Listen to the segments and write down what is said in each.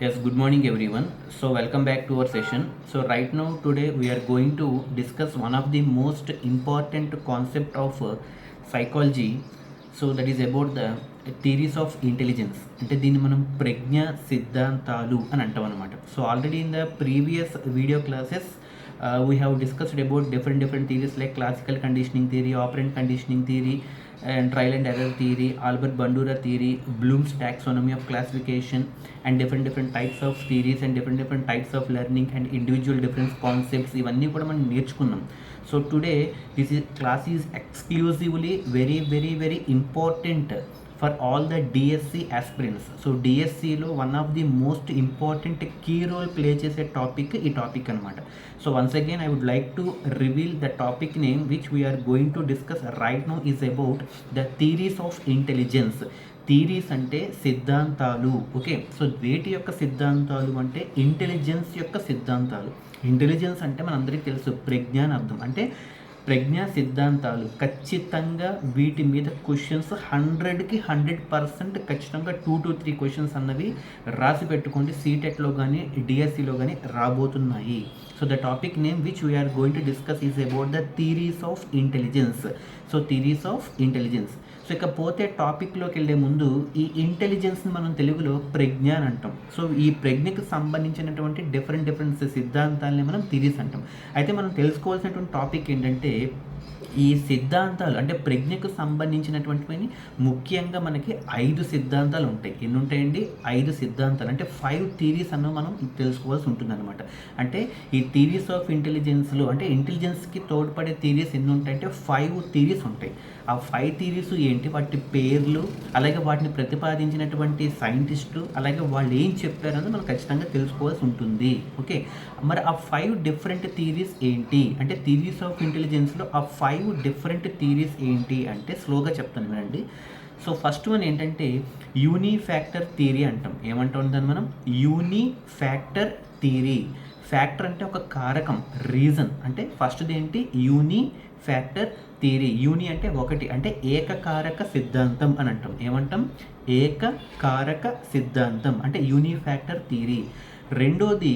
Yes, good morning everyone. So welcome back to our session. So right now today we are going to discuss one of the most important concept of psychology. So that is about the theories of intelligence. అంటే దీన్ని మనం ప్రజ్ఞ సిద్ధాంతాలు అని అంటాం అనమాట. So already in the previous video classes we have discussed about different theories like classical conditioning theory, operant conditioning theory, and trial and error theory, Albert Bandura theory, Bloom's taxonomy of classification, and different types of theories and different types of learning and individual different concepts ఇవన్నీ కూడా మనం నేర్చుకున్నాం. So today this class is exclusively very important for all the DSC aspirants. So DSC లో one of the most important key role play చేసే topic ఈ topic అనమాట. So once again I would like to reveal the topic name which we are going to discuss right now is about the theories of intelligence. Theories అంటే సిద్ధాంతాలు. Okay, so వేటి యొక్క సిద్ధాంతాలు అంటే intelligence యొక్క సిద్ధాంతాలు. ఇంటెలిజెన్స్ అంటే మనందరికీ తెలుసు ప్రజ్ఞ అని అర్థం. అంటే ప్రజ్ఞా సిద్ధాంతాలు ఖచ్చితంగా వీటి మీద క్వశ్చన్స్ 100కి 100% ఖచ్చితంగా 2 to 3 క్వశ్చన్స్ అన్నవి రాసి పెట్టుకోండి. సీటెట్లో కానీ డిఎస్సిలో కానీ రాబోతున్నాయి. So the topic name which we are going to discuss is about the theories of intelligence. So theories of intelligence. So ఇకపోతే టాపిక్లోకి వెళ్ళే ముందు ఈ ఇంటెలిజెన్స్ని మనం తెలుగులో ప్రజ్ఞ అని అంటాం. సో ఈ ప్రజ్ఞకు సంబంధించినటువంటి డిఫరెంట్ సిద్ధాంతాలని మనం థీరీస్ అంటాం. అయితే మనం తెలుసుకోవాల్సినటువంటి టాపిక్ ఏంటంటే ఈ సిద్ధాంతాలు అంటే ప్రజ్ఞకు సంబంధించినటువంటివి ముఖ్యంగా మనకి 5 సిద్ధాంతాలు ఉంటాయి. ఎన్ని ఉంటాయండి? 5 సిద్ధాంతాలు. అంటే 5 థీరీస్ అన్న మనం తెలుసుకోవాల్సి ఉంటుంది అనమాట. అంటే ఈ థీరీస్ ఆఫ్ ఇంటెలిజెన్స్లో అంటే ఇంటెలిజెన్స్కి తోడ్పడే థీరీస్ ఎన్ని ఉంటాయంటే 5 థీరీస్ ఉంటాయి. ఆ 5 థీరీస్ ఏంటి, వాటి పేర్లు, అలాగే వాటిని ప్రతిపాదించినటువంటి సైంటిస్టులు, అలాగే వాళ్ళు ఏం చెప్పారని మనం ఖచ్చితంగా తెలుసుకోవాల్సి ఉంటుంది. ఓకే, మరి ఆ 5 డిఫరెంట్ థీరీస్ ఏంటి అంటే థీరీస్ ఆఫ్ ఇంటెలిజెన్స్లో ఆ 5 డిఫరెంట్ థీరీస్ ఏంటి అంటే స్లోగా చెప్తాను వినండి. సో ఫస్ట్ వన్ ఏంటంటే యూనిఫ్యాక్టర్ థియరీ అంటాం. ఏమంటాం దాన్ని మనం? Unifactor theory. ఫ్యాక్టర్ అంటే ఒక కారకం, రీజన్. అంటే ఫస్ట్ది ఏంటి? Unifactor theory. యూని అంటే ఒకటి, అంటే ఏకకారక సిద్ధాంతం అని అంటాం. ఏమంటాం? ఏకకారక సిద్ధాంతం అంటే యూనిఫ్యాక్టర్ థియరీ. రెండోది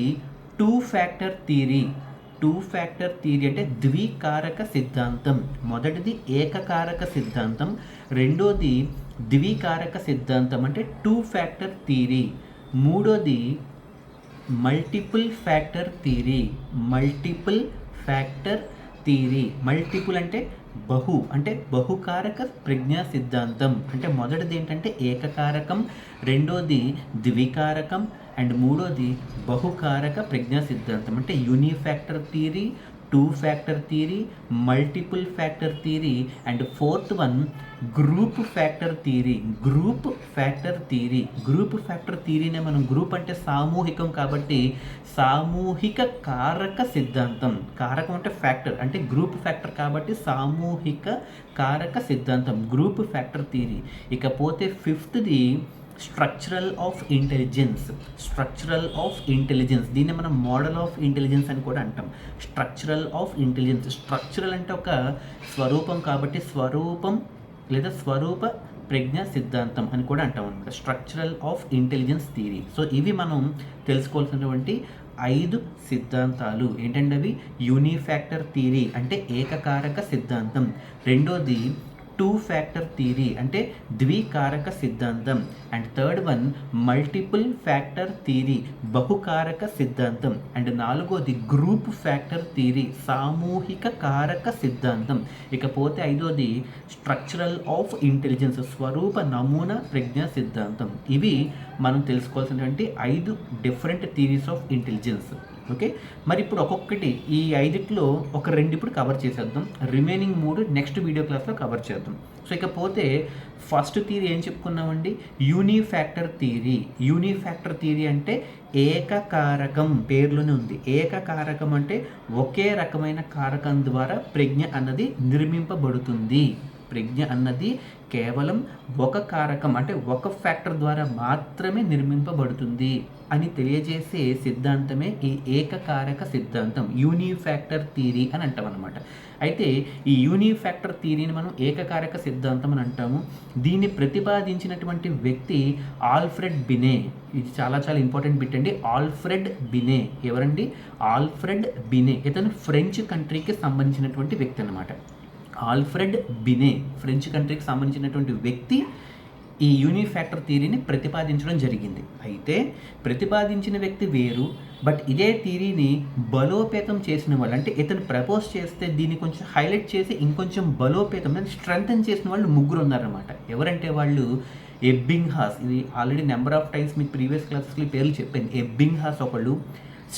2 ఫ్యాక్టర్ థియరీ. 2 ఫ్యాక్టర్ థియరీ అంటే ద్వికారక సిద్ధాంతం. మొదటిది ఏకకారక సిద్ధాంతం, రెండోది ద్వికారక సిద్ధాంతం అంటే 2 ఫ్యాక్టర్ థియరీ. మూడోది multiple factor theory. Multiple factor theory. Multiple అంటే బహు, అంటే బహుకారక ప్రజ్ఞా సిద్ధాంతం. అంటే మొదటిది ఏంటంటే ఏకకారకం, రెండోది ద్వికారకం, అండ్ మూడోది బహుకారక ప్రజ్ఞా సిద్ధాంతం. అంటే unifactor theory, 2 factor theory, multiple factor theory, and fourth one group factor theory. Group factor theory. Group factor థియరీనే మనం, గ్రూప్ అంటే సామూహికం కాబట్టి సామూహిక కారక సిద్ధాంతం. కారకం అంటే ఫ్యాక్టర్, అంటే గ్రూప్ ఫ్యాక్టర్ కాబట్టి సామూహిక కారక సిద్ధాంతం, గ్రూప్ ఫ్యాక్టర్ థియరీ. ఇకపోతే ఫిఫ్త్ది structural of intelligence. Structural of intelligence, దీన్ని మనం మోడల్ ఆఫ్ ఇంటెలిజెన్స్ అని కూడా అంటాం. Structural of intelligence. స్ట్రక్చరల్ అంటే ఒక స్వరూపం కాబట్టి స్వరూపం లేదా స్వరూప ప్రజ్ఞా సిద్ధాంతం అని కూడా అంటాం అనమాట. Structural of intelligence theory. So ఇవి మనం తెలుసుకోవాల్సినటువంటి 5 సిద్ధాంతాలు. ఏంటంటే అవి యూనిఫ్యాక్టర్ థియరీ అంటే ఏకకారక సిద్ధాంతం, రెండోది 2 ఫ్యాక్టర్ థియరీ అంటే ద్వికారక సిద్ధాంతం, and third one multiple factor theory బహుకారక సిద్ధాంతం, అండ్ నాలుగోది గ్రూప్ ఫ్యాక్టర్ థియరీ సామూహిక కారక సిద్ధాంతం. ఇకపోతే ఐదోది స్ట్రక్చరల్ ఆఫ్ ఇంటెలిజెన్స్ స్వరూప నమూనా ప్రజ్ఞా సిద్ధాంతం. ఇవి మనం తెలుసుకోవాల్సినటువంటి 5 different theories of intelligence. Okay, మరి ఇప్పుడు ఒక్కొక్కటి ఈ 5లో ఒక 2 ఇప్పుడు కవర్ చేసేద్దాం, రిమైనింగ్ 3 నెక్స్ట్ వీడియో క్లాస్లో కవర్ చేద్దాం. సో ఇకపోతే ఫస్ట్ థియరీ ఏం చెప్పుకున్నామండి? Unifactor theory. యూనిఫ్యాక్టర్ థియరీ అంటే ఏకకారకం, పేర్లోనే ఉంది. ఏకకారకం అంటే ఒకే రకమైన కారకం ద్వారా ప్రజ్ఞ అన్నది నిర్మింపబడుతుంది. ప్రజ్ఞ అన్నది కేవలం ఒక కారకం అంటే ఒక ఫ్యాక్టర్ ద్వారా మాత్రమే నిర్మింపబడుతుంది అని తెలియజేసే సిద్ధాంతమే ఈ ఏకకారక సిద్ధాంతం, యూనిఫ్యాక్టర్ థియరీ అని అంటాం అనమాట. అయితే ఈ యూనిఫ్యాక్టర్ థియరీని మనం ఏకకారక సిద్ధాంతం అని అంటాము. దీన్ని ప్రతిపాదించినటువంటి వ్యక్తి ఆల్ఫ్రెడ్ బినే. ఇది చాలా చాలా ఇంపార్టెంట్ బిట్ అండి. ఆల్ఫ్రెడ్ బినే ఎవరండి? ఆల్ఫ్రెడ్ బినే. ఇతను ఫ్రెంచ్ కంట్రీకి సంబంధించినటువంటి వ్యక్తి అనమాట. ఆల్ఫ్రెడ్ బినే ఫ్రెంచ్ కంట్రీకి సంబంధించినటువంటి వ్యక్తి ఈ యూనిఫ్యాక్టర్ థియరీని ప్రతిపాదించడం జరిగింది. అయితే ప్రతిపాదించిన వ్యక్తి వేరు, బట్ ఇదే థియరీని బలోపేతం చేసిన వాళ్ళు, అంటే ఇతను ప్రపోజ్ చేస్తే దీన్ని కొంచెం హైలైట్ చేసి ఇంకొంచెం బలోపేతం స్ట్రెంథన్ చేసిన వాళ్ళు ముగ్గురు ఉన్నారన్నమాట. ఎవరంటే వాళ్ళు ఎబ్బింగ్హాస్. ఇది ఆల్రెడీ నెంబర్ ఆఫ్ టైమ్స్ మీకు ప్రీవియస్ క్లాసెస్లో పేర్లు చెప్పాను. ఎబ్బింగ్హాస్ ఒకళ్ళు,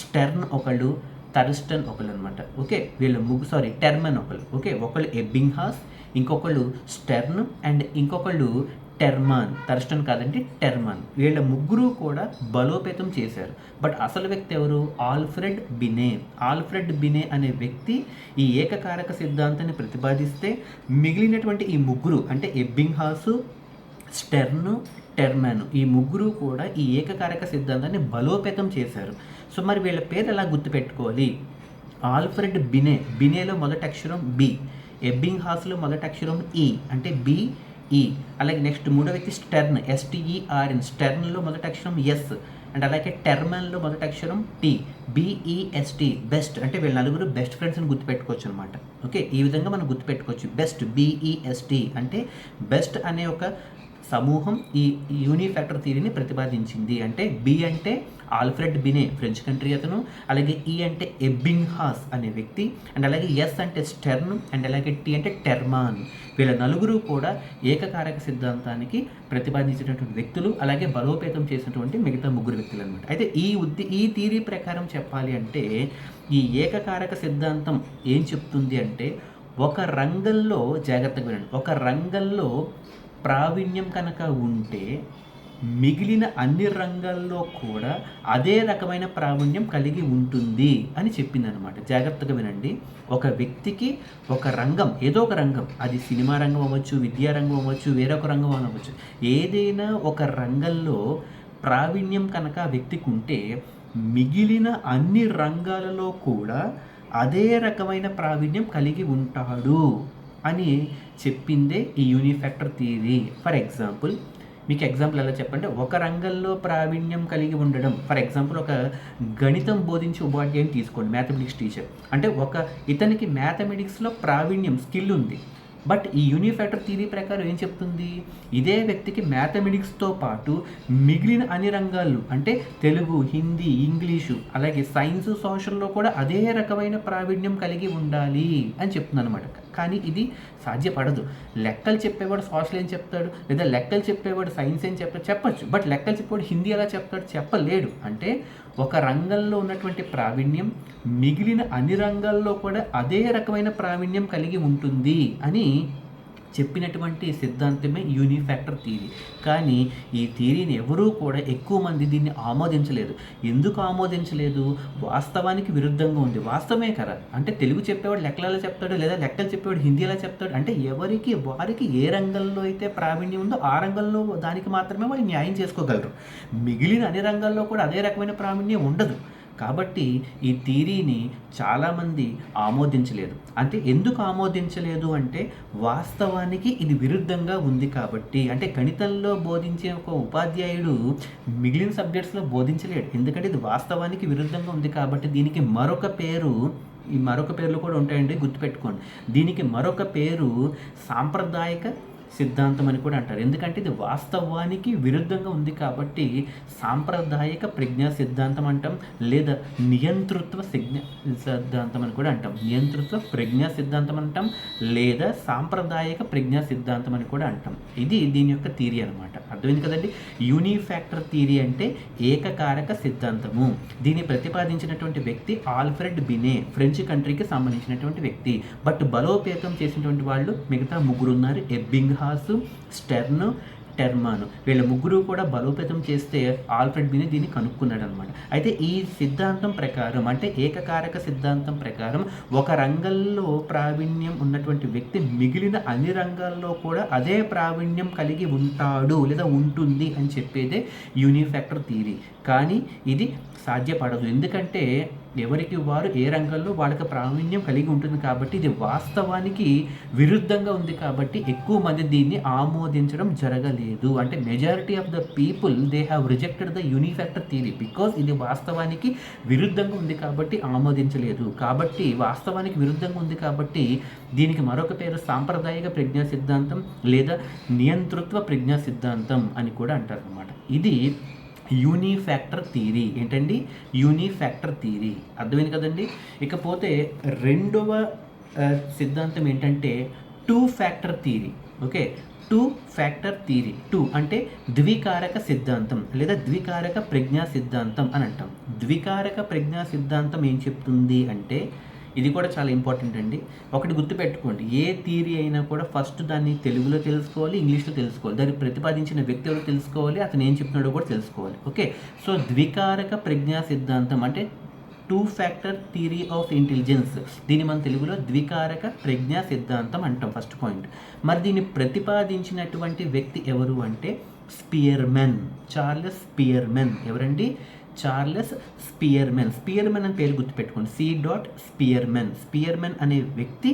స్టెర్న్ ఒకళ్ళు, థర్స్టన్ ఒకళ్ళు అనమాట. ఓకే, వీళ్ళు టెర్మన్ ఒకళ్ళు. ఓకే, ఒకళ్ళు ఎబ్బింగ్హాస్, ఇంకొకళ్ళు స్టెర్న్ అండ్ ఇంకొకళ్ళు టెర్మాన్. థర్స్టన్ కాదండి, టెర్మాన్. వీళ్ళ ముగ్గురు కూడా బలోపేతం చేశారు. బట్ అసలు వ్యక్తి ఎవరు? ఆల్ఫ్రెడ్ బినే. ఆల్ఫ్రెడ్ బినే అనే వ్యక్తి ఈ ఏకకారక సిద్ధాంతాన్ని ప్రతిపాదిస్తే మిగిలినటువంటి ఈ ముగ్గురు అంటే ఎబ్బింగ్హాసు, స్టెర్న్, టెర్మాన్ ఈ ముగ్గురు కూడా ఈ ఏకకారక సిద్ధాంతాన్ని బలోపేతం చేశారు. సో మరి వీళ్ళ పేరు ఎలా గుర్తుపెట్టుకోవాలి? ఆల్ఫ్రెడ్ బినే. బినేలో మొదటి అక్షరం బి, ఎబ్బింగ్హాస్లో మొదటి అక్షరం ఈ అంటే బిఈ. అలాగే నెక్స్ట్ మూడో వ్యక్తి స్టెర్న్, ఎస్టీఈఆర్ఎన్. స్టెర్న్లో మొదటి అక్షరం ఎస్ అండ్ అలాగే టెర్మన్లో మొదటి అక్షరం టీ, బిఈఎస్టీ. బెస్ట్ అంటే వీళ్ళ నలుగురు బెస్ట్ ఫ్రెండ్స్ అని గుర్తుపెట్టుకోవచ్చు అనమాట. ఓకే, ఈ విధంగా మనం గుర్తుపెట్టుకోవచ్చు. బెస్ట్, బిఈఎస్టీ అంటే బెస్ట్ అనే ఒక సమూహం ఈ యూనిఫ్యాక్టర్ థియరీని ప్రతిపాదించింది. అంటే బి అంటే ఆల్ఫ్రెడ్ బినే ఫ్రెంచ్ కంట్రీ అతను, అలాగే ఈ అంటే ఎబ్బింగ్హాస్ అనే వ్యక్తి, అండ్ అలాగే ఎస్ అంటే స్టెర్న్ అండ్ అలాగే టీ అంటే టెర్మాన్. వీళ్ళ నలుగురు కూడా ఏకకారక సిద్ధాంతానికి ప్రతిపాదించినటువంటి వ్యక్తులు, అలాగే బలోపేతం చేసినటువంటి మిగతా ముగ్గురు వ్యక్తులు అనమాట. అయితే ఈ థియరీ ప్రకారం చెప్పాలి అంటే ఈ ఏకకారక సిద్ధాంతం ఏం చెప్తుంది అంటే ఒక రంగంలో, జాగ్రత్తగా వినండి, ఒక రంగంలో ప్రావీణ్యం కనుక ఉంటే మిగిలిన అన్ని రంగాల్లో కూడా అదే రకమైన ప్రావీణ్యం కలిగి ఉంటుంది అని చెప్పిందనమాట. జాగ్రత్తగా వినండి. ఒక వ్యక్తికి ఒక రంగం, ఏదో ఒక రంగం, అది సినిమా రంగం అవ్వచ్చు, విద్యారంగం అవ్వచ్చు, వేరొక రంగం అవ్వచ్చు, ఏదైనా ఒక రంగంలో ప్రావీణ్యం కనుక వ్యక్తికి ఉంటే మిగిలిన అన్ని రంగాలలో కూడా అదే రకమైన ప్రావీణ్యం కలిగి ఉంటాడు అని చెప్పిందే ఈ యూనిఫ్యాక్టర్ థియరీ. ఫర్ ఎగ్జాంపుల్, మీకు ఎగ్జాంపుల్ ఎలా చెప్పంటే, ఒక రంగంలో ప్రావీణ్యం కలిగి ఉండడం. ఫర్ ఎగ్జాంపుల్, ఒక గణితం బోధించే ఉపాధ్యాయుని తీసుకోండి, మ్యాథమెటిక్స్ టీచర్. అంటే ఇతనికి మ్యాథమెటిక్స్లో ప్రావీణ్యం, స్కిల్ ఉంది. బట్ ఈ యూనిఫ్యాక్టర్ థియరీ ప్రకారం ఏం చెప్తుంది? ఇదే వ్యక్తికి మ్యాథమెటిక్స్తో పాటు మిగిలిన అన్ని రంగాలు అంటే తెలుగు, హిందీ, ఇంగ్లీషు, అలాగే సైన్స్, సోషల్లో కూడా అదే రకమైన ప్రావీణ్యం కలిగి ఉండాలి అని చెప్తుంది అనమాట. కానీ ఇది సాధ్యపడదు. లెక్కలు చెప్పేవాడు సోషల్ ఏం చెప్తాడు, లేదా లెక్కలు చెప్పేవాడు సైన్స్ ఏం చెప్తాడు, చెప్పచ్చు. బట్ లెక్కలు చెప్పేవాడు హిందీ ఎలా చెప్తాడు, చెప్పలేడు. అంటే ఒక రంగంలో ఉన్నటువంటి ప్రావీణ్యం మిగిలిన అన్ని రంగాల్లో కూడా అదే రకమైన ప్రావీణ్యం కలిగి ఉంటుంది అని చెప్పినటువంటి సిద్ధాంతమే యూనిఫ్యాక్టర్ థియరీ. కానీ ఈ థియరీని ఎవరూ కూడా ఎక్కువ మంది దీన్ని ఆమోదించలేదు. ఎందుకు ఆమోదించలేదు? వాస్తవానికి విరుద్ధంగా ఉంది. వాస్తవమే కదా, అంటే తెలుగు చెప్పేవాడు లెక్కలలో చెప్తాడు, లేదా లెక్కలు చెప్పేవాడు హిందీ ఎలా చెప్తాడు, అంటే వారికి ఏ రంగంలో అయితే ప్రావీణ్యం ఉందో ఆ రంగంలో దానికి మాత్రమే వాళ్ళు న్యాయం చేసుకోగలరు. మిగిలిన అన్ని రంగాల్లో కూడా అదే రకమైన ప్రావీణ్యం ఉండదు. కాబట్టి ఈ థియరీని చాలామంది ఆమోదించలేదు. అంటే ఎందుకు ఆమోదించలేదు అంటే వాస్తవానికి ఇది విరుద్ధంగా ఉంది కాబట్టి. అంటే గణితంలో బోధించే ఒక ఉపాధ్యాయుడు మిగిలిన సబ్జెక్ట్స్లో బోధించలేడు, ఎందుకంటే ఇది వాస్తవానికి విరుద్ధంగా ఉంది కాబట్టి. దీనికి మరొక పేరు, ఈ మరొక పేర్లు కూడా ఉంటాయండి, గుర్తుపెట్టుకోండి. దీనికి మరొక పేరు సాంప్రదాయక సిద్ధాంతం అని కూడా అంటారు. ఎందుకంటే ఇది వాస్తవానికి విరుద్ధంగా ఉంది కాబట్టి సాంప్రదాయక ప్రజ్ఞా సిద్ధాంతం అంటాం, లేదా నియంతృత్వ సిద్ధాంతం అని కూడా అంటాం. నియంతృత్వ ప్రజ్ఞా సిద్ధాంతం అంటాం, లేదా సాంప్రదాయక ప్రజ్ఞా సిద్ధాంతం అని కూడా అంటాం. ఇది దీని యొక్క థియరీ అనమాట. అర్థమైంది కదండి. యూనిఫ్యాక్టర్ థియరీ అంటే ఏకకారక సిద్ధాంతము. దీన్ని ప్రతిపాదించినటువంటి వ్యక్తి ఆల్ఫ్రెడ్ బినే, ఫ్రెంచ్ కంట్రీకి సంబంధించినటువంటి వ్యక్తి. బట్ బలోపేతం చేసినటువంటి వాళ్ళు మిగతా ముగ్గురు ఉన్నారు, ఎబ్బింగ్హాస్, స్టెర్న్, టెర్మాన్. వీళ్ళ ముగ్గురు కూడా బలోపేతం చేస్తే ఆల్ఫ్రెడ్ బినే దీన్ని కనుక్కున్నాడు అనమాట. అయితే ఈ సిద్ధాంతం ప్రకారం, అంటే ఏకకారక సిద్ధాంతం ప్రకారం, ఒక రంగంలో ప్రావీణ్యం ఉన్నటువంటి వ్యక్తి మిగిలిన అన్ని రంగాల్లో కూడా అదే ప్రావీణ్యం కలిగి ఉంటాడు లేదా ఉంటుంది అని చెప్పేదే యూనిఫాక్టర్ థియరీ. కానీ ఇది సాధ్యపడదు, ఎందుకంటే ఎవరికి వారు ఏ రంగంలో వాళ్ళకి ప్రావీణ్యం కలిగి ఉంటుంది కాబట్టి ఇది వాస్తవానికి విరుద్ధంగా ఉంది. కాబట్టి ఎక్కువ మంది దీన్ని ఆమోదించడం జరగలేదు. అంటే majority of the people they have rejected the unifactor theory because ఇది వాస్తవానికి విరుద్ధంగా ఉంది కాబట్టి ఆమోదించలేదు. కాబట్టి వాస్తవానికి విరుద్ధంగా ఉంది కాబట్టి దీనికి మరొక పేరు సాంప్రదాయిక ప్రజ్ఞా సిద్ధాంతం లేదా నియంతృత్వ ప్రజ్ఞా సిద్ధాంతం అని కూడా అంటారు అన్నమాట. ఇది యూనిఫాక్టర్ థియరీ. ఏంటండి? Unifactor theory. అర్థమైంది కదండి. ఇకపోతే రెండవ సిద్ధాంతం ఏంటంటే two factor theory. Okay, two factor theory. Two అంటే ద్వికారక సిద్ధాంతం లేదా ద్వికారక ప్రజ్ఞా సిద్ధాంతం అని అంటాం. ద్వికారక ప్రజ్ఞా సిద్ధాంతం ఏం చెప్తుంది అంటే, ఇది కూడా చాలా ఇంపార్టెంట్ అండి. ఒకటి గుర్తుపెట్టుకోండి, ఏ థియరీ అయినా కూడా ఫస్ట్ దాన్ని తెలుగులో తెలుసుకోవాలి, ఇంగ్లీష్లో తెలుసుకోవాలి, దాన్ని ప్రతిపాదించిన వ్యక్తి ఎవరో తెలుసుకోవాలి, అతను ఏం చెప్తున్నాడో కూడా తెలుసుకోవాలి. ఓకే, సో ద్వికారక ప్రజ్ఞా సిద్ధాంతం అంటే two factor theory of intelligence, దీన్ని మన తెలుగులో ద్వికారక ప్రజ్ఞా సిద్ధాంతం అంటాం. First point. మరి దీన్ని ప్రతిపాదించినటువంటి వ్యక్తి ఎవరు అంటే స్పియర్మెన్, చార్లెస్ స్పియర్మెన్. ఎవరండి? Charles Spearman. స్పియర్మెన్ అని పేరు గుర్తుపెట్టుకోండి, C.స్పియర్మెన్. స్పియర్మెన్ అనే వ్యక్తి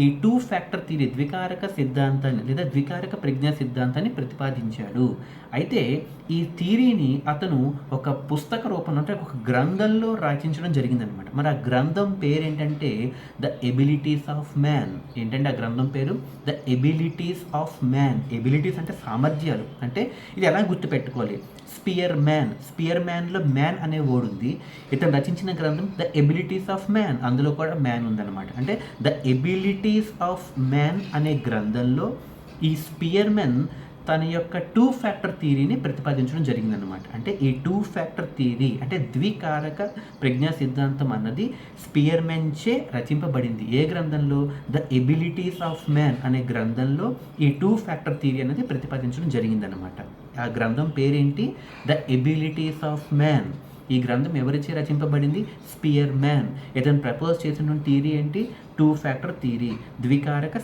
ఈ టూ ఫ్యాక్టర్ థియరీ ద్వికారక సిద్ధాంతాన్ని లేదా ద్వికారక ప్రజ్ఞా సిద్ధాంతాన్ని ప్రతిపాదించాడు. అయితే ఈ థియరీని అతను ఒక పుస్తక రూపంలో అంటే ఒక గ్రంథంలో రచించడం జరిగిందనమాట. మరి ఆ గ్రంథం పేరు ఏంటంటే ద ఎబిలిటీస్ ఆఫ్ మ్యాన్. ఏంటంటే ఆ గ్రంథం పేరు the abilities of man. Abilities అంటే సామర్థ్యాలు. అంటే ఇది ఎలా గుర్తుపెట్టుకోవాలి? స్పియర్ మ్యాన్లో మ్యాన్ అనే వర్డ్ ఉంది. ఇతను రచించిన గ్రంథం ద ఎబిలిటీస్ ఆఫ్ మ్యాన్, అందులో కూడా మ్యాన్ ఉందన్నమాట. అంటే ద ఎబిలిటీస్ ఆఫ్ మ్యాన్ అనే గ్రంథంలో ఈ స్పియర్మెన్ తన యొక్క టూ ఫ్యాక్టర్ థియరీని ప్రతిపాదించడం జరిగిందనమాట. అంటే ఈ టూ ఫ్యాక్టర్ థియరీ అంటే ద్వికారక ప్రజ్ఞా సిద్ధాంతం అన్నది స్పియర్మెన్చే రచింపబడింది. ఏ గ్రంథంలో? ద ఎబిలిటీస్ ఆఫ్ మ్యాన్ అనే గ్రంథంలో ఈ టూ ఫ్యాక్టర్ థియరీ అనేది ప్రతిపాదించడం జరిగిందనమాట. ఆ గ్రంథం పేరేంటి? The abilities of man. ఈ గ్రంథం ఎవరిచే రచింపబడింది? స్పియర్మెన్. ఇతను ప్రపోజ్ చేసిన థియరీ ఏంటి? టూ ఫ్యాక్టర్ థియరీ, ద్వికారక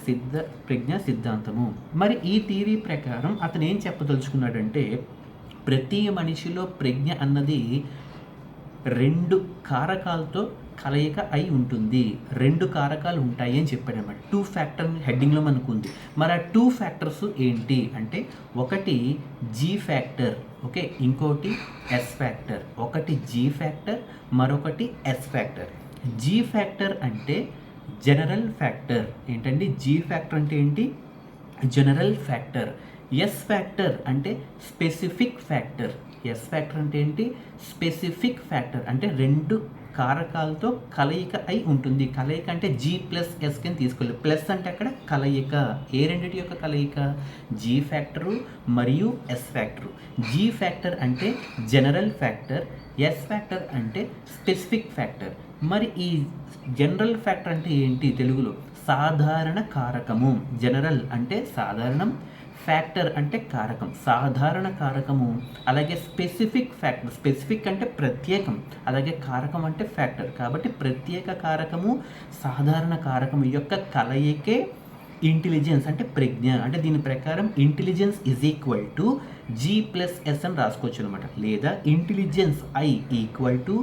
ప్రజ్ఞా సిద్ధాంతము. మరి ఈ థియరీ ప్రకారం అతను ఏం చెప్పదలుచుకున్నాడంటే, ప్రతి మనిషిలో ప్రజ్ఞ అన్నది రెండు కారకాలతో కలయిక అయి ఉంటుంది. రెండు కారకాలు ఉంటాయి అని చెప్పాడు అన్నమాట. టూ ఫ్యాక్టర్ హెడ్డింగ్లో మనకు ఉంది. మరి ఆ టూ ఫ్యాక్టర్స్ ఏంటి అంటే, ఒకటి జీ ఫ్యాక్టర్, ఓకే, ఇంకోటి ఎస్ ఫ్యాక్టర్. ఒకటి జీ ఫ్యాక్టర్, మరొకటి ఎస్ ఫ్యాక్టర్. జీ ఫ్యాక్టర్ అంటే జనరల్ ఫ్యాక్టర్. ఏంటండి? జీ ఫ్యాక్టర్ అంటే ఏంటి? General factor. ఎస్ ఫ్యాక్టర్ అంటే స్పెసిఫిక్ ఫ్యాక్టర్. ఎస్ ఫ్యాక్టర్ అంటే ఏంటి? Specific factor. అంటే రెండు కారకాలతో కలయిక అయి ఉంటుంది. కలయిక అంటే జీ ప్లస్ ఎస్ కింద తీసుకోవాలి. ప్లస్ అంటే అక్కడ కలయిక. ఏ రెండింటి యొక్క కలయిక? జీ ఫ్యాక్టరు మరియు ఎస్ ఫ్యాక్టరు. జీ ఫ్యాక్టర్ అంటే జనరల్ ఫ్యాక్టర్, ఎస్ ఫ్యాక్టర్ అంటే స్పెసిఫిక్ ఫ్యాక్టర్. మరి ఈ జనరల్ ఫ్యాక్టర్ అంటే ఏంటి తెలుగులో? సాధారణ కారకము. జనరల్ అంటే సాధారణం, ఫ్యాక్టర్ అంటే కారకం, సాధారణ కారకము. అలాగే స్పెసిఫిక్ ఫ్యాక్టర్, స్పెసిఫిక్ అంటే ప్రత్యేకం, అలాగే కారకం అంటే ఫ్యాక్టర్. కాబట్టి ప్రత్యేక కారకము, సాధారణ కారకము యొక్క కలయికే ఇంటెలిజెన్స్ అంటే ప్రజ్ఞ. అంటే దీని ప్రకారం intelligence is equal to G plus S అని రాసుకోవచ్చు అనమాట. లేదా intelligence I equal to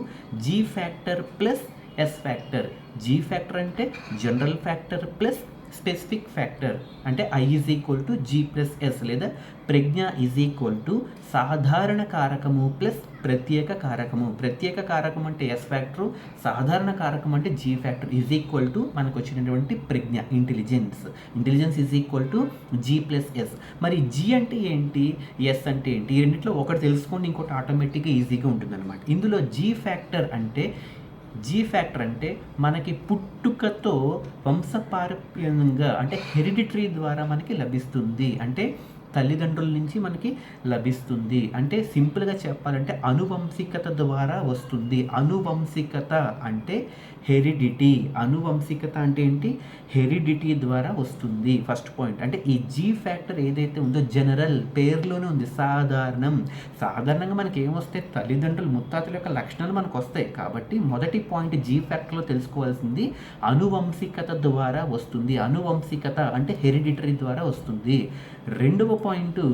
G factor plus S factor. G factor అంటే general factor plus specific factor. అంటే I is equal to G plus S. లేదా ప్రజ్ఞ ఈజ్ ఈక్వల్ టు సాధారణ కారకము plus ప్రత్యేక కారకము. ప్రత్యేక కారకం అంటే ఎస్ ఫ్యాక్టరు, సాధారణ కారకం అంటే G factor is equal to మనకు వచ్చినటువంటి ప్రజ్ఞ intelligence. Intelligence is equal to G plus S. మరి జీ అంటే ఏంటి, ఎస్ అంటే ఏంటి? ఈ రెండిట్లో ఒకటి తెలుసుకోండి, ఇంకోటి ఆటోమేటిక్గా ఈజీగా ఉంటుందన్నమాట. ఇందులో జీ ఫ్యాక్టర్ అంటే మనకి పుట్టుకతో వంశపారపర్యంగా అంటే హెరిడిటరీ ద్వారా మనకి లభిస్తుంది. అంటే తల్లిదండ్రుల నుంచి మనకి లభిస్తుంది. అంటే సింపుల్గా చెప్పాలంటే అనువంశికత ద్వారా వస్తుంది. అనువంశికత అంటే హెరిడిటీ. అనువంశికత అంటే ఏంటి? హెరిడిటీ ద్వారా వస్తుంది. First point. అంటే ఈ జీ ఫ్యాక్టర్ ఏదైతే ఉందో జనరల్ పేరులోనే ఉంది, సాధారణం. సాధారణంగా మనకి ఏమొస్తాయి? తల్లిదండ్రులు ముత్తాతల యొక్క లక్షణాలు మనకు వస్తాయి. కాబట్టి మొదటి పాయింట్ జీ ఫ్యాక్టర్లో తెలుసుకోవాల్సింది అనువంశికత ద్వారా వస్తుంది. అనువంశికత అంటే హెరిడిటరీ ద్వారా వస్తుంది. రెండవ పాయింట్,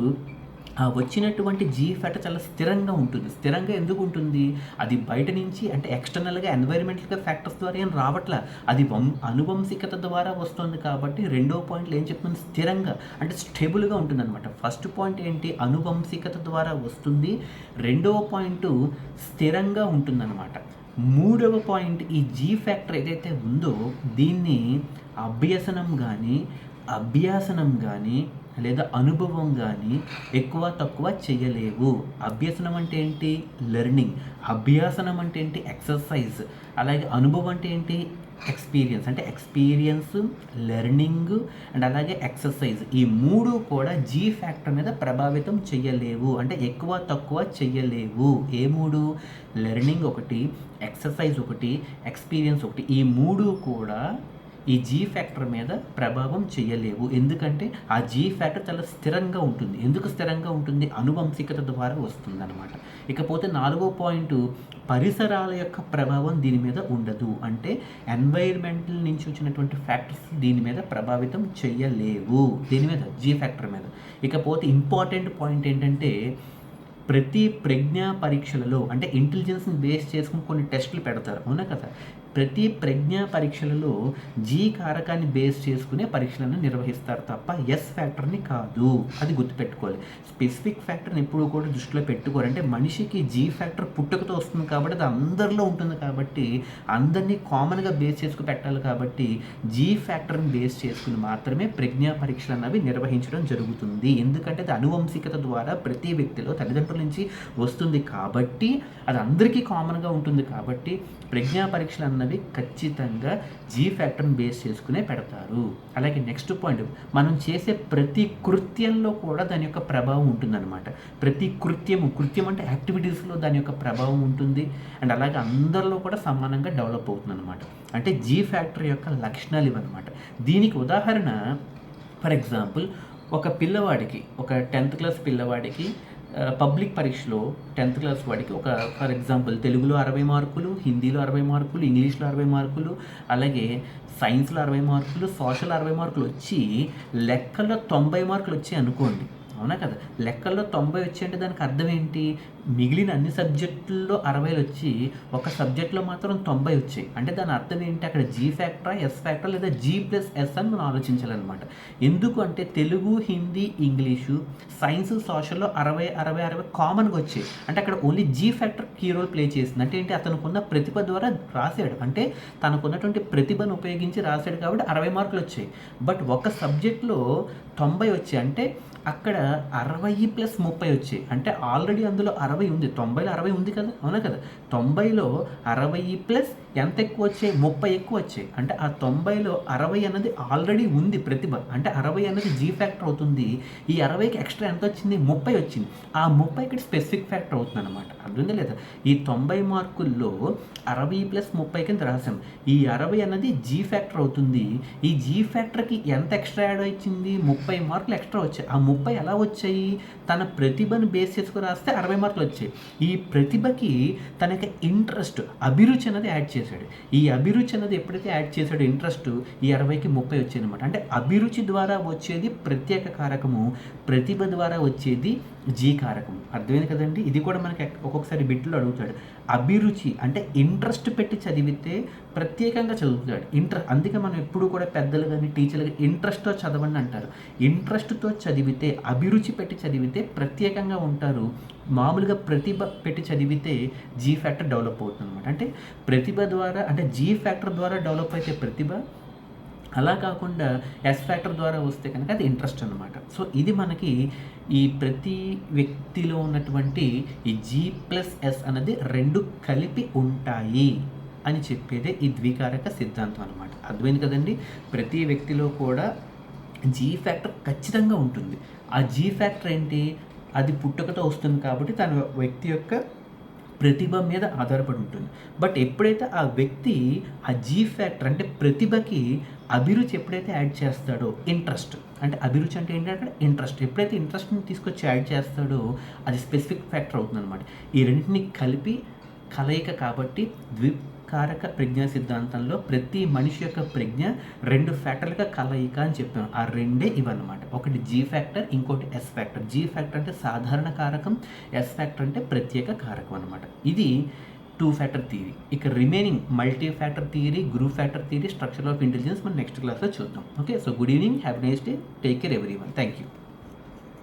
వచ్చినటువంటి జీ ఫ్యాక్టర్ చాలా స్థిరంగా ఉంటుంది. స్థిరంగా ఎందుకు ఉంటుంది? అది బయట నుంచి అంటే ఎక్స్టర్నల్గా ఎన్వైరన్మెంటల్గా ఫ్యాక్టర్స్ ద్వారా ఏం రావట్లా, అది అనువంశికత ద్వారా వస్తుంది. కాబట్టి రెండో పాయింట్లో ఏం చెప్తుంది? స్థిరంగా అంటే స్టేబుల్గా ఉంటుంది అనమాట. ఫస్ట్ పాయింట్ ఏంటి? అనువంశికత ద్వారా వస్తుంది. రెండవ పాయింట్ స్థిరంగా ఉంటుందన్నమాట. మూడవ పాయింట్, ఈ జీ ఫ్యాక్టర్ ఏదైతే ఉందో దీన్ని అభ్యాసనం కానీ లేదా అనుభవం కానీ ఎక్కువ తక్కువ చేయలేవు. అభ్యసనం అంటే ఏంటి? లెర్నింగ్. అభ్యాసనం అంటే ఏంటి? ఎక్సర్సైజ్. అలాగే అనుభవం అంటే ఏంటి? ఎక్స్పీరియన్స్. అంటే ఎక్స్పీరియన్స్, లెర్నింగ్ అండ్ అలాగే ఎక్సర్సైజ్. ఈ మూడు కూడా జీ ఫ్యాక్టర్ మీద ప్రభావితం చేయలేవు. అంటే ఎక్కువ తక్కువ చేయలేవు. ఏ మూడు? లెర్నింగ్ ఒకటి, ఎక్సర్సైజ్ ఒకటి, ఎక్స్పీరియన్స్ ఒకటి. ఈ మూడు కూడా ఈ జీ ఫ్యాక్టర్ మీద ప్రభావం చేయలేవు. ఎందుకంటే ఆ జీ ఫ్యాక్టర్ చాలా స్థిరంగా ఉంటుంది. ఎందుకు స్థిరంగా ఉంటుంది? అనువంశికత ద్వారా వస్తుంది అనమాట. ఇకపోతే నాలుగో పాయింట్, పరిసరాల యొక్క ప్రభావం దీని మీద ఉండదు. అంటే ఎన్వైర్మెంటల్ నుంచి వచ్చినటువంటి ఫ్యాక్టర్స్ దీని మీద ప్రభావితం చేయలేవు. దీని మీద జీ ఫ్యాక్టర్ మీద. ఇకపోతే ఇంపార్టెంట్ పాయింట్ ఏంటంటే ప్రతి ప్రజ్ఞా పరీక్షలలో అంటే ఇంటెలిజెన్స్ని బేస్ చేసుకుని కొన్ని టెస్టులు పెడతారు, అవునా కదా? ప్రతి ప్రజ్ఞా పరీక్షలలో జీ కారకాన్ని బేస్ చేసుకునే పరీక్షలను నిర్వహిస్తారు తప్ప ఎస్ ఫ్యాక్టర్ని కాదు. అది గుర్తుపెట్టుకోవాలి. స్పెసిఫిక్ ఫ్యాక్టర్ని ఎప్పుడూ కూడా దృష్టిలో పెట్టుకోరు. అంటే మనిషికి జీ ఫ్యాక్టర్ పుట్టుకతో వస్తుంది కాబట్టి అది అందరిలో ఉంటుంది కాబట్టి అందరినీ కామన్గా బేస్ చేసుకుని పెట్టాలి. కాబట్టి జీ ఫ్యాక్టర్ని బేస్ చేసుకుని మాత్రమే ప్రజ్ఞా పరీక్షలు అన్నవి నిర్వహించడం జరుగుతుంది. ఎందుకంటే అది అనువంశికత ద్వారా ప్రతి వ్యక్తిలో తల్లిదండ్రుల నుంచి వస్తుంది కాబట్టి అది అందరికీ కామన్గా ఉంటుంది. కాబట్టి ప్రజ్ఞా పరీక్షలు అన్నవి ఖచ్చితంగా జీ ఫ్యాక్టర్ని బేస్ చేసుకునే పెడతారు. అలాగే నెక్స్ట్ పాయింట్, మనం చేసే ప్రతి కృత్యంలో కూడా దాని యొక్క ప్రభావం ఉంటుందన్నమాట. ప్రతి కృత్యం అంటే యాక్టివిటీస్లో దాని యొక్క ప్రభావం ఉంటుంది. అండ్ అలాగే అందరిలో కూడా సమానంగా డెవలప్ అవుతుంది అనమాట. అంటే జీ ఫ్యాక్టర్ యొక్క లక్షణాలు ఇవన్నమాట. దీనికి ఉదాహరణ, ఫర్ ఎగ్జాంపుల్ ఒక పిల్లవాడికి, ఒక 10th క్లాస్ పిల్లవాడికి పబ్లిక్ పరీక్షలో 10th క్లాస్ వాడికి ఒక ఫర్ ఎగ్జాంపుల్ తెలుగులో 60 మార్కులు, హిందీలో 60 మార్కులు, ఇంగ్లీష్లో 60 మార్కులు, అలాగే సైన్స్లో 60 మార్కులు, సోషల్ 60 మార్కులు వచ్చి లెక్కల్లో 90 మార్కులు వచ్చాయి అనుకోండి, అవునా కదా? లెక్కల్లో 90 వచ్చాయంటే దానికి అర్థం ఏంటి? మిగిలిన అన్ని సబ్జెక్టుల్లో 60 వచ్చి ఒక సబ్జెక్ట్లో మాత్రం 90 వచ్చాయి. అంటే దాని అర్థం ఏంటి? అక్కడ జీ ఫ్యాక్టరా, ఎస్ ఫ్యాక్టరా లేదా G+S అని మనం ఆలోచించాలన్నమాట. ఎందుకు అంటే తెలుగు, హిందీ, ఇంగ్లీషు, సైన్స్, సోషల్లో 60 కామన్గా వచ్చాయి. అంటే అక్కడ only G factor key role play చేసింది. అంటే ఏంటి? అతనుకున్న ప్రతిభ ద్వారా రాశాడు. అంటే తనకున్నటువంటి ప్రతిభను ఉపయోగించి రాశాడు కాబట్టి 60 మార్కులు వచ్చాయి. బట్ ఒక సబ్జెక్ట్లో 90 వచ్చాయి. అంటే అక్కడ 60+30 వచ్చాయి. అంటే ఆల్రెడీ అందులో 60 ఉంది, 90లో 60 ఉంది కదా, అవునా కదా? 90లో 60+ ఎంత ఎక్కువ వచ్చాయి? 30 ఎక్కువ వచ్చాయి. అంటే ఆ 90లో 60 అన్నది ఆల్రెడీ ఉంది ప్రతిభ. అంటే 60 అన్నది జీ ఫ్యాక్టర్ అవుతుంది. ఈ 60కి ఎక్స్ట్రా ఎంత వచ్చింది? 30 వచ్చింది. ఆ 30 ఇక్కడ స్పెసిఫిక్ ఫ్యాక్టర్ అవుతుంది అనమాట. అర్థమైందా లేదా? ఈ 90 మార్కుల్లో 60+30 కింద రాసాం. ఈ 60 అన్నది జీ ఫ్యాక్టర్ అవుతుంది. ఈ జీ ఫ్యాక్టర్కి ఎంత ఎక్స్ట్రా యాడ్ వచ్చింది? 30 మార్కులు ఎక్స్ట్రా వచ్చాయి. ఆ 30 ఎలా వచ్చాయి? తన ప్రతిభను బేస్ చేసుకుని రాస్తే 60 మార్కులు వచ్చాయి. ఈ ప్రతిభకి తనకి ఇంట్రెస్ట్, అభిరుచి అనేది యాడ్ చేశాడు. ఈ అభిరుచి అనేది ఎప్పుడైతే యాడ్ చేశాడో ఇంట్రెస్ట్, ఈ 60కి 30 వచ్చాయి అనమాట. అంటే అభిరుచి ద్వారా వచ్చేది ప్రత్యేక కారకము, ప్రతిభ ద్వారా వచ్చేది జీ కారకము. అర్థమైంది కదండి? ఇది కూడా మనకి ఒక్కొక్కసారి బిట్లో అడుగుతాడు. అభిరుచి అంటే ఇంట్రెస్ట్ పెట్టి చదివితే ప్రత్యేకంగా చదువుతాడు. అందుకే మనం ఎప్పుడు కూడా పెద్దలు కానీ టీచర్లు ఇంట్రెస్ట్తో చదవండి అంటారు. ఇంట్రెస్ట్తో చదివితే, అభిరుచి పెట్టి చదివితే ప్రత్యేకంగా ఉంటారు. మామూలుగా ప్రతిభ పెట్టి చదివితే జీ ఫ్యాక్టర్ డెవలప్ అవుతుంది అనమాట. అంటే ప్రతిభ ద్వారా, అంటే జీ ఫ్యాక్టర్ ద్వారా డెవలప్ అయితే ప్రతిభ, అలా కాకుండా ఎస్ ఫ్యాక్టర్ ద్వారా వస్తే కనుక అది ఇంట్రెస్ట్ అనమాట. సో ఇది మనకి ఈ ప్రతి వ్యక్తిలో ఉన్నటువంటి ఈ G+S అన్నది రెండు కలిపి ఉంటాయి అని చెప్పేదే ఈ ద్వికారక సిద్ధాంతం అనమాట. అర్థమైంది కదండి? ప్రతి వ్యక్తిలో కూడా జీ ఫ్యాక్టర్ ఖచ్చితంగా ఉంటుంది. ఆ జీ ఫ్యాక్టర్ ఏంటి? అది పుట్టుకతో వస్తుంది కాబట్టి తన వ్యక్తి యొక్క ప్రతిభ మీద ఆధారపడి ఉంటుంది. బట్ ఎప్పుడైతే ఆ వ్యక్తి ఆ జీ ఫ్యాక్టర్ అంటే ప్రతిభకి అభిరుచి ఎప్పుడైతే యాడ్ చేస్తాడో, ఇంట్రెస్ట్ అంటే అభిరుచి అంటే ఏంటంటే ఇంట్రెస్ట్, ఎప్పుడైతే ఇంట్రెస్ట్ని తీసుకొచ్చి యాడ్ చేస్తాడో అది స్పెసిఫిక్ ఫ్యాక్టర్ అవుతుందన్నమాట. ఈ రెండింటిని కలిపి కలయిక కాబట్టి ద్వికారక ప్రజ్ఞా సిద్ధాంతంలో ప్రతి మనిషి యొక్క ప్రజ్ఞ 2 ఫ్యాక్టర్లుగా కలయిక అని చెప్పాము. ఆ రెండే ఇవన్నమాట. ఒకటి జీ ఫ్యాక్టర్, ఇంకోటి ఎస్ ఫ్యాక్టర్. జీ ఫ్యాక్టర్ అంటే సాధారణ కారకం, ఎస్ ఫ్యాక్టర్ అంటే ప్రత్యేక కారకం అనమాట. ఇది 2 ఫ్యాక్టర్ థియరీ. ఇక remaining multi factor theory, group factor theory, structure of intelligence మనం నెక్స్ట్ క్లాస్లో చూద్దాం. Okay, so good evening, have nice day, take care everyone, thank you.